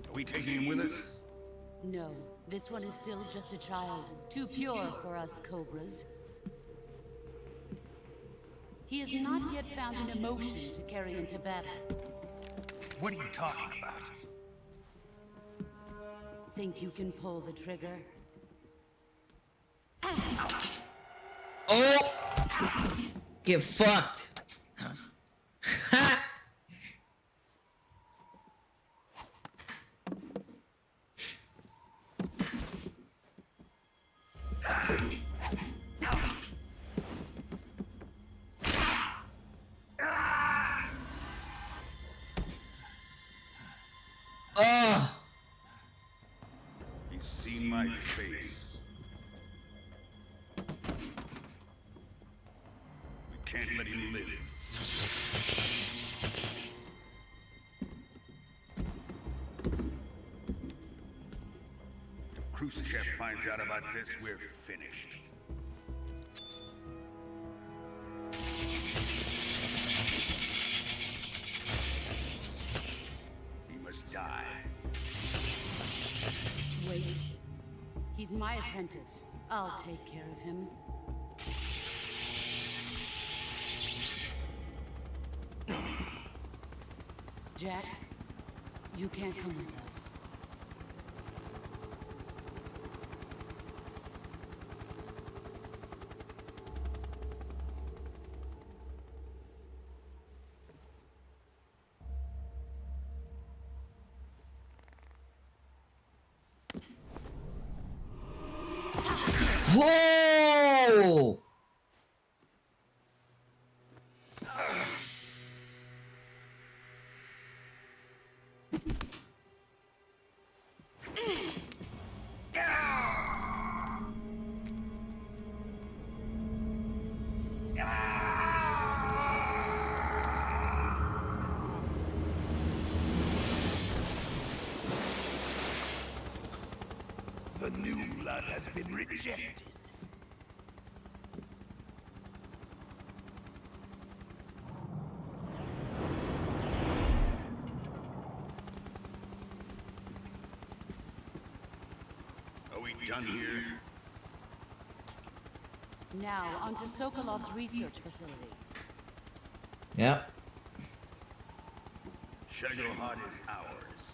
Are we taking him with us? No, this one is still just a child. Too pure for us Cobras. He has not yet found an emotion to carry into battle. What are you talking about? Think you can pull the trigger? Oh! Get fucked. Ha! Oh! He's seen my face. We can't let him live. If Khrushchev finds out about this, we're finished. He must die. Wait. He's my apprentice. I'll take care of him. Jack, you can't come with us. Whoa! The new blood has been rejected. Are we done here? Now, onto Sokolov's research facility. Yep. Shadow is ours.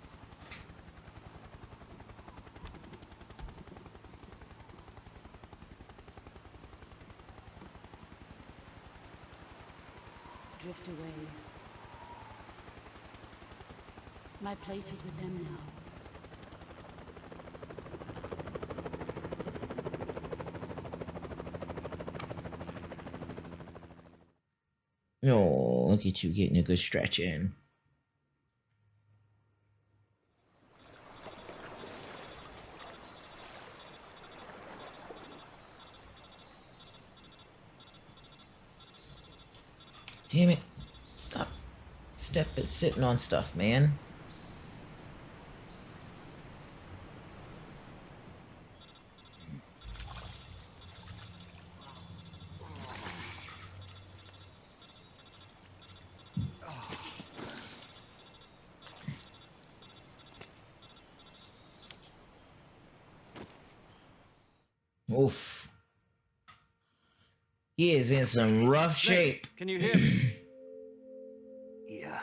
Drift away. My place is with them now. Oh, look at you getting a good stretch in. Damn it. Stop. Sitting on stuff, man. Oof. He is in some rough shape. Can you hear me? Yeah.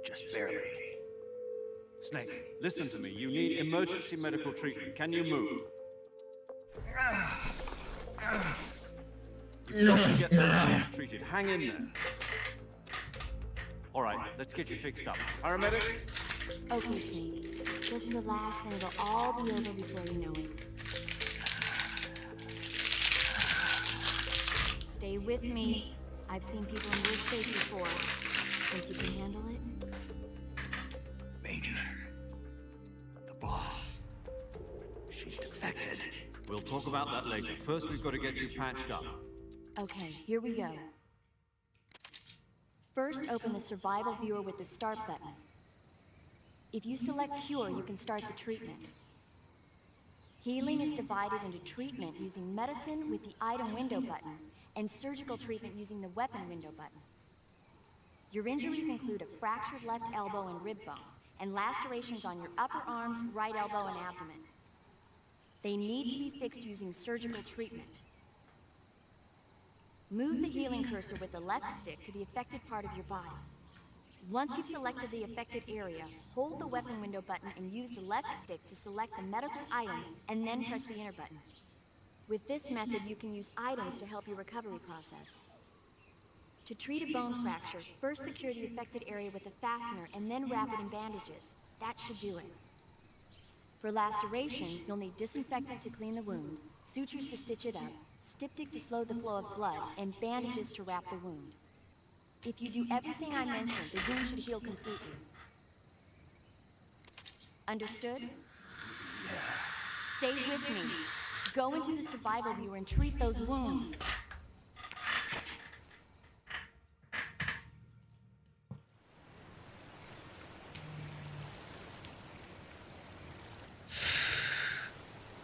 Just barely. Snake, listen to me. You need emergency medical treatment. Can you move? You've got to get those wounds treated. Hang in there. All right, let's get you fixed up. Paramedic? Okay, Snake. Just relax and it'll all be over before you know it. Stay with me. I've seen people in this shape before. Think you can handle it? Major. The boss. She's defected. We'll talk about that later. First, we've got to get you patched up. Okay, here we go. First, open the survival viewer with the start button. If you select cure, you can start the treatment. Healing is divided into treatment using medicine with the item window button, and surgical treatment using the weapon window button. Your injuries include a fractured left elbow and rib bone, and lacerations on your upper arms, right elbow, and abdomen. They need to be fixed using surgical treatment. Move the healing cursor with the left stick to the affected part of your body. Once you've selected the affected area, hold the weapon window button and use the left stick to select the medical item, and then press the enter button. With this method, you can use items to help your recovery process. To treat a bone fracture, first secure the affected area with a fastener and then wrap it in bandages. That should do it. For lacerations, you'll need disinfectant to clean the wound, sutures to stitch it up, styptic to slow the flow of blood, and bandages to wrap the wound. If you do everything I mentioned, the wound should heal completely. Understood? Stay with me. Go into the survival viewer and treat those wounds.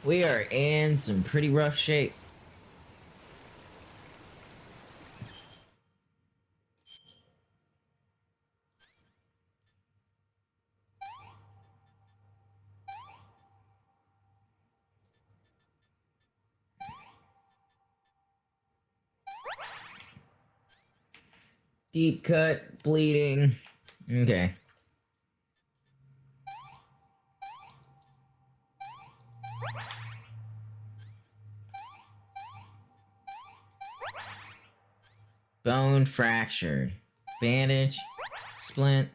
We are in some pretty rough shape. Deep cut, bleeding. Okay. Bone fractured. Bandage. Splint.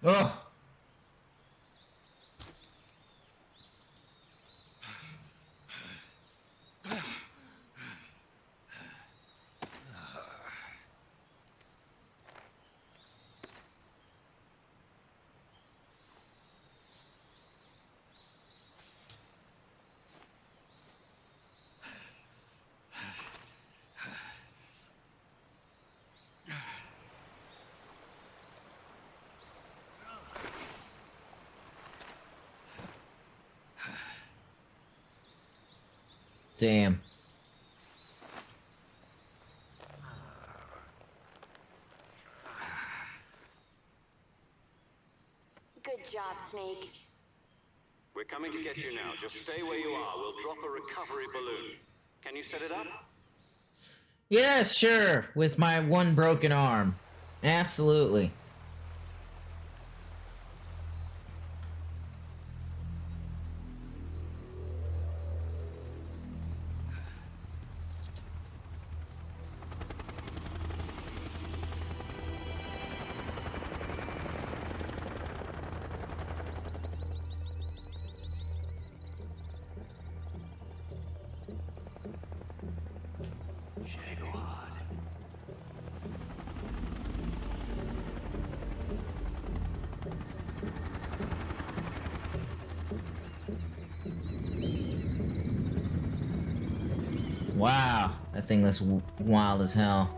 Oh. Damn. Good job, Snake. We're coming to get you now. Just stay where you are. We'll drop a recovery balloon. Can you set it up? Yes, sure. With my one broken arm. Absolutely. Wow, that thing looks wild as hell.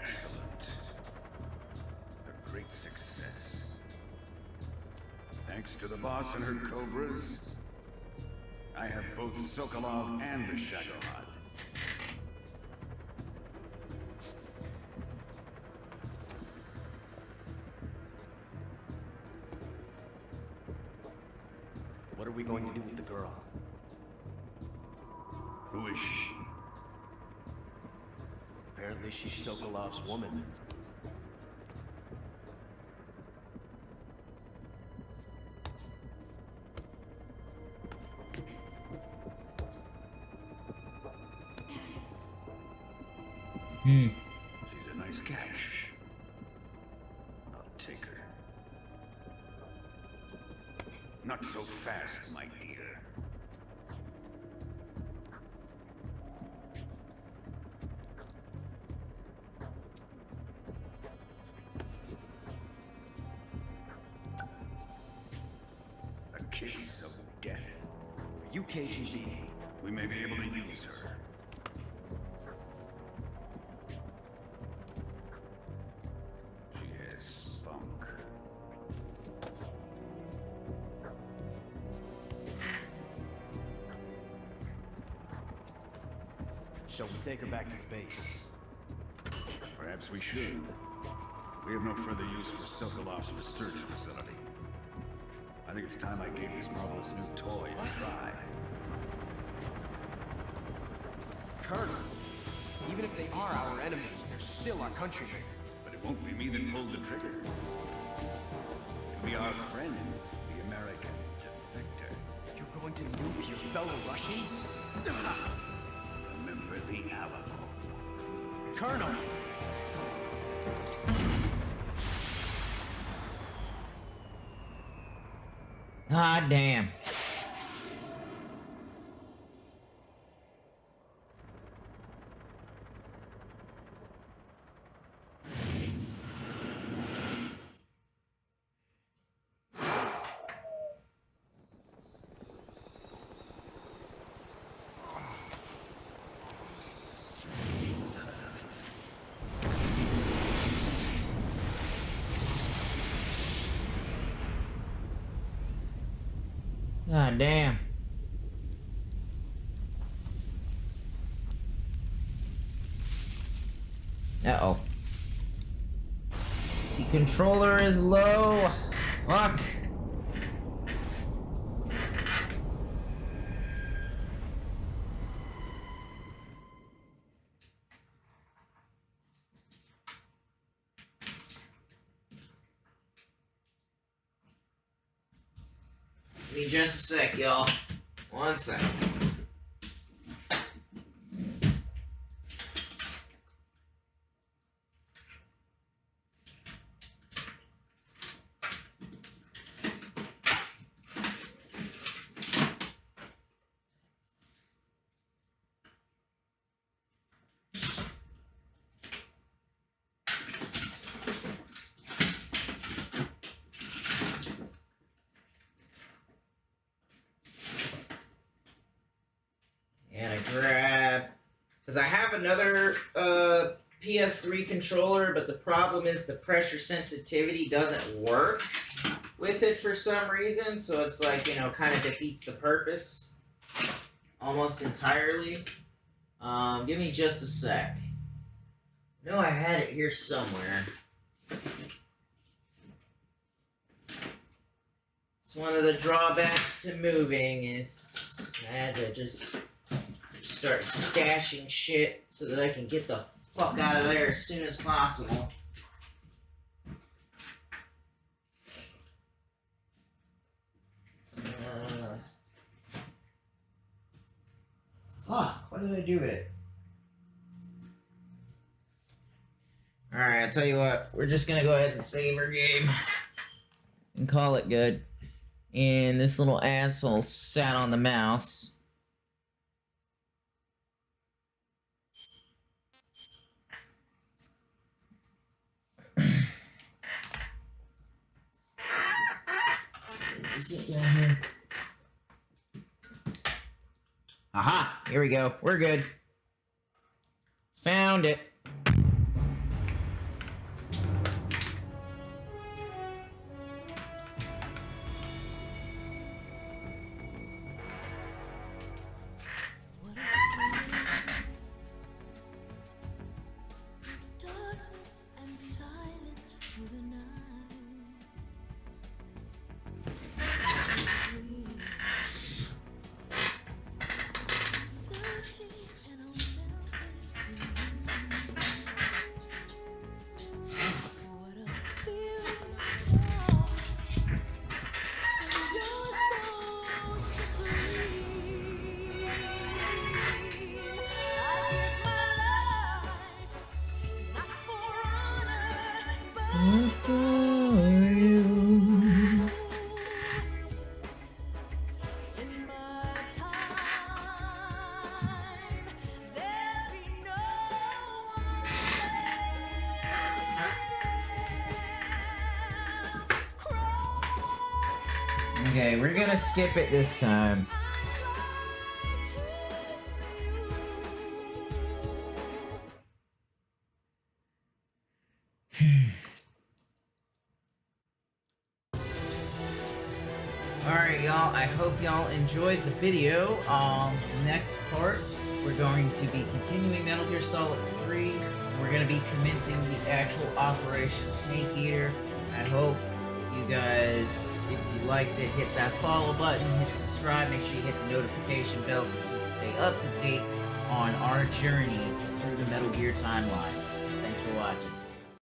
Excellent. A great success. Thanks to the boss and her cobras, I have both Sokolov and the Shagohod. What are we going to do with the girl? Who is she? Apparently she's Sokolov's woman. She's a nice catch. I'll take her. Not so fast, my dear. A kiss of death. Are you KGB? We may be able to use her. She has spunk. Shall we take her back to the base? Perhaps we should. We have no further use for Sokolov's research facility. I think it's time I gave this marvelous new toy a try. Colonel, even if they are our enemies, they're still our countrymen. But it won't be me that pulled the trigger. It'll be our friend, the American defector. You're going to nuke your fellow Russians? Remember the Alamo. Colonel! God damn. God damn. Uh-oh. The controller is low. Fuck. Give me just a sec, y'all. 1 second. And I grab, because I have another PS3 controller, but the problem is the pressure sensitivity doesn't work with it for some reason, so it's like, you know, kind of defeats the purpose almost entirely. Give me just a sec. I know I had it here somewhere. It's one of the drawbacks to moving is I had to just start stashing shit so that I can get the fuck out of there as soon as possible. Fuck, what did I do with it? Alright, I'll tell you what, we're just gonna go ahead and save our game and call it good. And this little asshole sat on the mouse. Is it down here? Aha! Here we go. We're good. Found it. Okay, we're gonna skip it this time. Alright, y'all, I hope y'all enjoyed the video. Next part, we're going to be continuing Metal Gear Solid 3. We're going to be commencing the actual Operation Snake Eater. I hope you guys, if you liked it, hit that follow button, hit subscribe, make sure you hit the notification bell so you can stay up to date on our journey through the Metal Gear timeline. Thanks for watching.